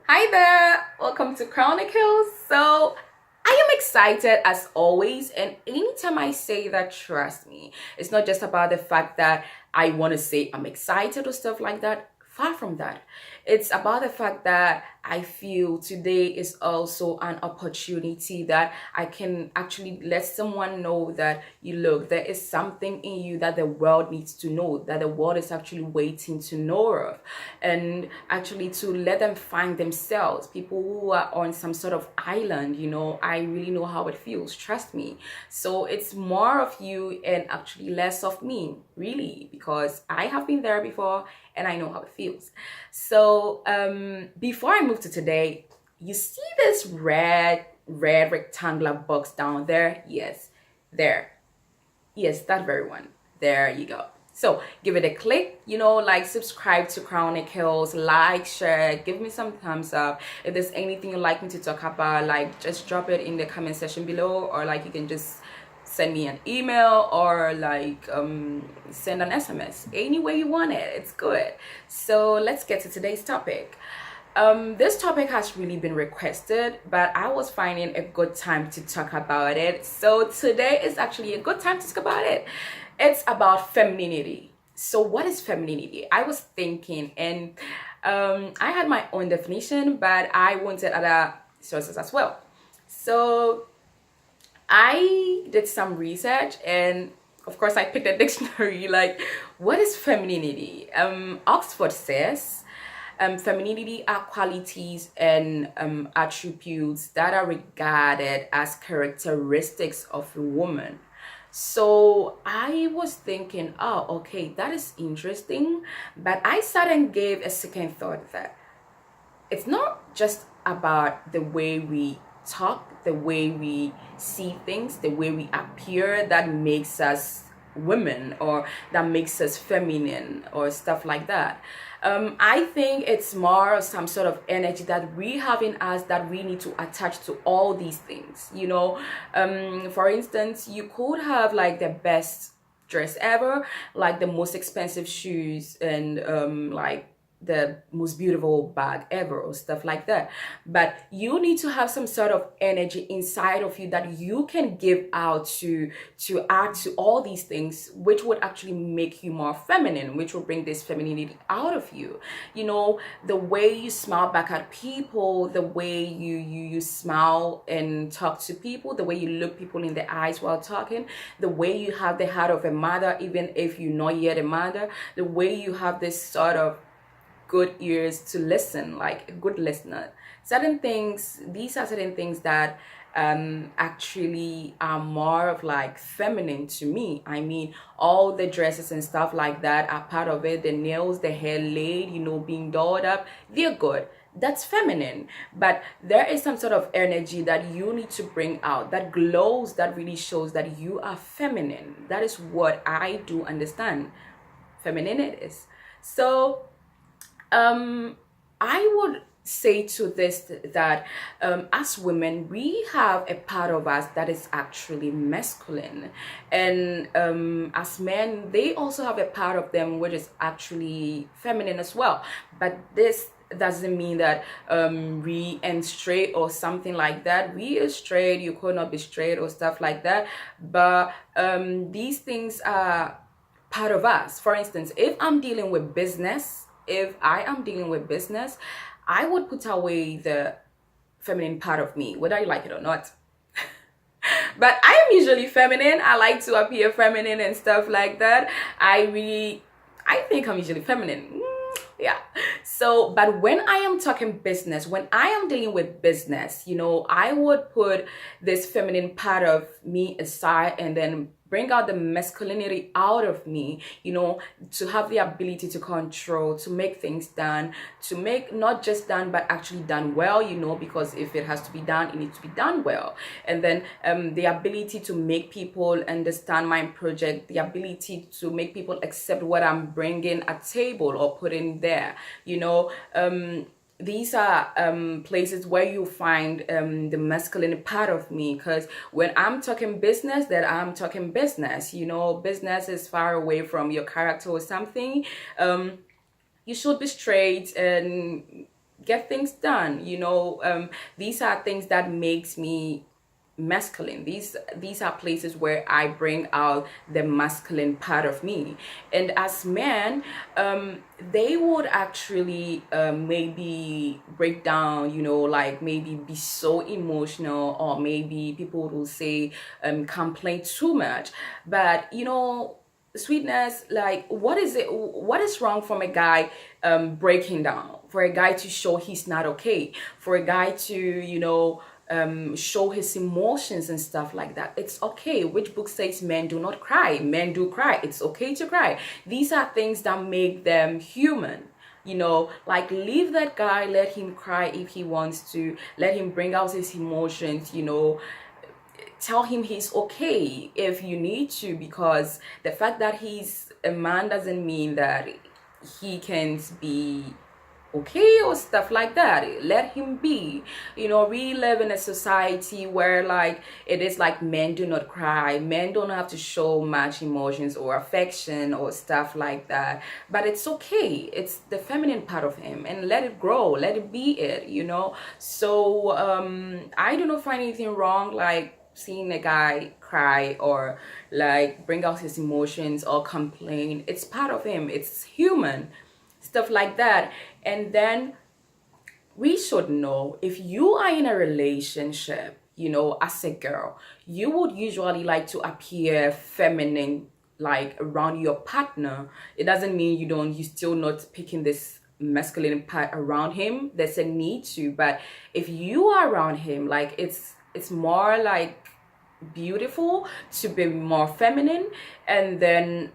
Hi there, welcome to Chronicles. So, I am excited as always, and anytime I say that, trust me, it's not just about the fact that I want to say I'm excited or stuff like that. Far from that. It's about the fact that I feel today is also an opportunity that I can actually let someone know that you look, there is something in you that the world needs to know, that the world is actually waiting to know of, and actually to let them find themselves. People who are on some sort of island, I really know how it feels, trust me. So it's more of you and actually less of me, really, because I have been there before and I know how it feels. So before I move to today, you see this red rectangular box down there? Yes, there. Yes, that very one. There you go. So give it a click, like subscribe to Chronicles, like, share, give me some thumbs up. If there's anything you'd like me to talk about, like just drop it in the comment section below, or like you can just send me an email or like send an SMS. Any way you want it, it's good. So let's get to today's topic. This topic has really been requested, but I was finding a good time to talk about it. So today is actually a good time to talk about it. It's about femininity. So what is femininity? I was thinking, and I had my own definition, but I wanted other sources as well. So I did some research, and of course I picked a dictionary like, what is femininity? Oxford says femininity are qualities and attributes that are regarded as characteristics of a woman. So I was thinking, oh, okay, that is interesting. But I sat and gave a second thought that it's not just about the way we talk, the way we see things, the way we appear that makes us women or that makes us feminine or stuff like that. I think it's more of some sort of energy that we have in us that we need to attach to all these things. For instance, you could have like the best dress ever, like the most expensive shoes, and like the most beautiful bag ever or stuff like that, but you need to have some sort of energy inside of you that you can give out to add to all these things, which would actually make you more feminine, which will bring this femininity out of you. The way you smile back at people, the way you smile and talk to people, the way you look people in the eyes while talking, the way you have the heart of a mother even if you're not yet a mother, the way you have this sort of good ears to listen, like a good listener. These are certain things that actually are more of like feminine to me. I mean, all the dresses and stuff like that are part of it. The nails, the hair laid, being dolled up, they're good. That's feminine. But there is some sort of energy that you need to bring out that glows, that really shows that you are feminine. That is what I do understand feminine it is. So I would say to this that as women, we have a part of us that is actually masculine, and as men, they also have a part of them which is actually feminine as well. But this doesn't mean that we ain't straight or something like that. We are straight, you could not be straight or stuff like that. But these things are part of us. For instance, if I am dealing with business, I would put away the feminine part of me, whether you like it or not. But I am usually feminine. I like to appear feminine and stuff like that. I think I'm usually feminine. Yeah. So, but when I am talking business, when I am dealing with business, I would put this feminine part of me aside and then bring out the masculinity out of me, to have the ability to control, to make things done, to make not just done, but actually done well, because if it has to be done, it needs to be done well. And then the ability to make people understand my project, the ability to make people accept what I'm bringing a table or putting there, these are places where you find the masculine part of me, because when I'm talking business, then I'm talking business. Business is far away from your character or something. You should be straight and get things done. These are things that makes me masculine. These are places where I bring out the masculine part of me. And as men, they would actually maybe break down, like maybe be so emotional, or maybe people will say complain too much. But sweetness, like what is wrong from a guy breaking down, for a guy to show he's not okay, for a guy to show his emotions and stuff like that? It's okay. Which book says men do not cry? Men do cry. It's okay to cry. These are things that make them human. Like, leave that guy, let him cry if he wants to, let him bring out his emotions. Tell him he's okay if you need to, because the fact that he's a man doesn't mean that he can't be okay or stuff like that. Let him be. We live in a society where, like, it is like men do not cry, men don't have to show much emotions or affection or stuff like that. But it's okay, it's the feminine part of him, and let it grow, let it be it. So I do not find anything wrong, like, seeing a guy cry or like bring out his emotions or complain. It's part of him, it's human, stuff like that. And then we should know, if you are in a relationship, as a girl, you would usually like to appear feminine, like, around your partner. It doesn't mean you still not picking this masculine part around him. There's a need to, but if you are around him, like, it's more like beautiful to be more feminine, and then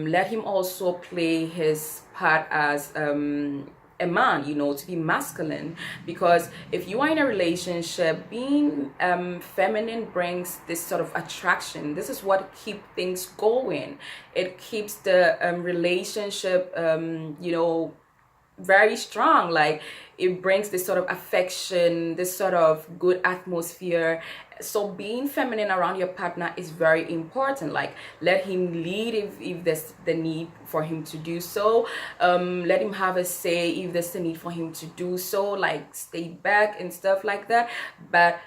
let him also play his part as a man, to be masculine. Because if you are in a relationship, being feminine brings this sort of attraction. This is what keeps things going. It keeps the relationship very strong. Like, it brings this sort of affection, this sort of good atmosphere. So being feminine around your partner is very important. Like, let him lead if there's the need for him to do so. Let him have a say if there's a need for him to do so. Like, stay back and stuff like that. But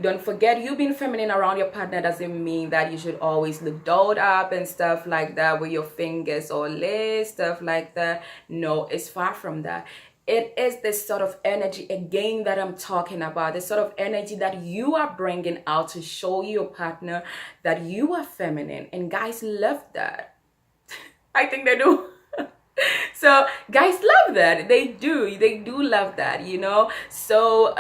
don't forget, you being feminine around your partner doesn't mean that you should always look dolled up and stuff like that with your fingers or legs, stuff like that. No, it's far from that. It is this sort of energy, again, that I'm talking about. This sort of energy that you are bringing out to show your partner that you are feminine. And guys love that. I think they do. So guys love that. They do love that, So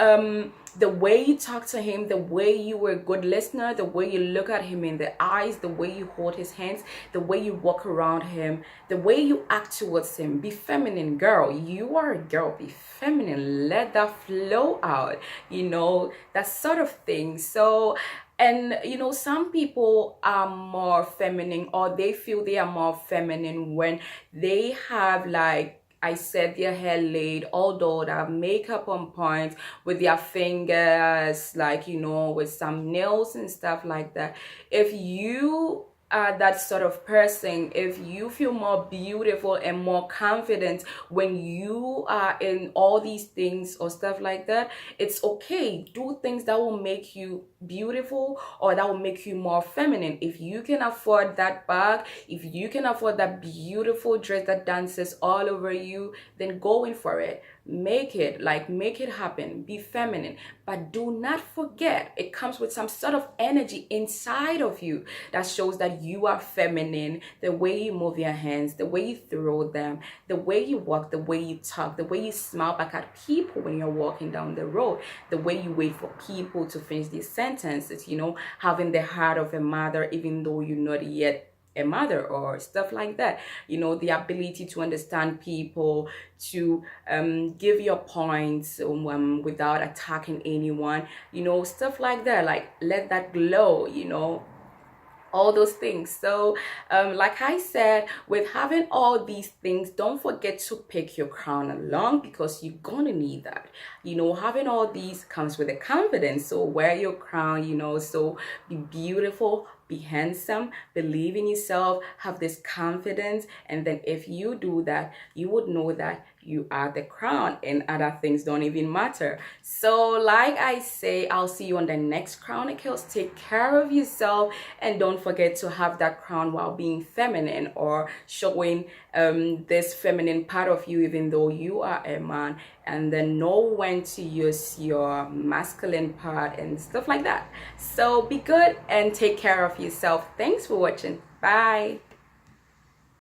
the way you talk to him, the way you were a good listener, the way you look at him in the eyes, the way you hold his hands, the way you walk around him, the way you act towards him. Be feminine, girl. You are a girl. Be feminine. Let that flow out, that sort of thing. So, and some people are more feminine, or they feel they are more feminine when they have, like I said, their hair laid, although they have makeup on point, with their fingers, like, with some nails and stuff like that. If you are that sort of person, if you feel more beautiful and more confident when you are in all these things or stuff like that, it's okay. Do things that will make you beautiful, or that will make you more feminine. If you can afford that bag, if you can afford that beautiful dress that dances all over you, then go in for it. Make it happen. Be feminine. But do not forget, it comes with some sort of energy inside of you that shows that you are feminine. The way you move your hands, the way you throw them, the way you walk, the way you talk, the way you smile back at people when you're walking down the road, the way you wait for people to finish these sentences, having the heart of a mother even though you're not yet a mother, or stuff like that. The ability to understand people, to give your points without attacking anyone, stuff like that. Like, let that glow, all those things. So like I said, with having all these things, don't forget to pick your crown along, because you're gonna need that. Having all these comes with a confidence. So wear your crown, so be beautiful, be handsome, believe in yourself, have this confidence. And then if you do that, you would know that you are the crown and other things don't even matter. So like I say, I'll see you on the next Chronicles. Take care of yourself and don't forget to have that crown while being feminine, or showing this feminine part of you even though you are a man, and then know when to use your masculine part and stuff like that. So be good and take care of yourself. Thanks for watching. Bye.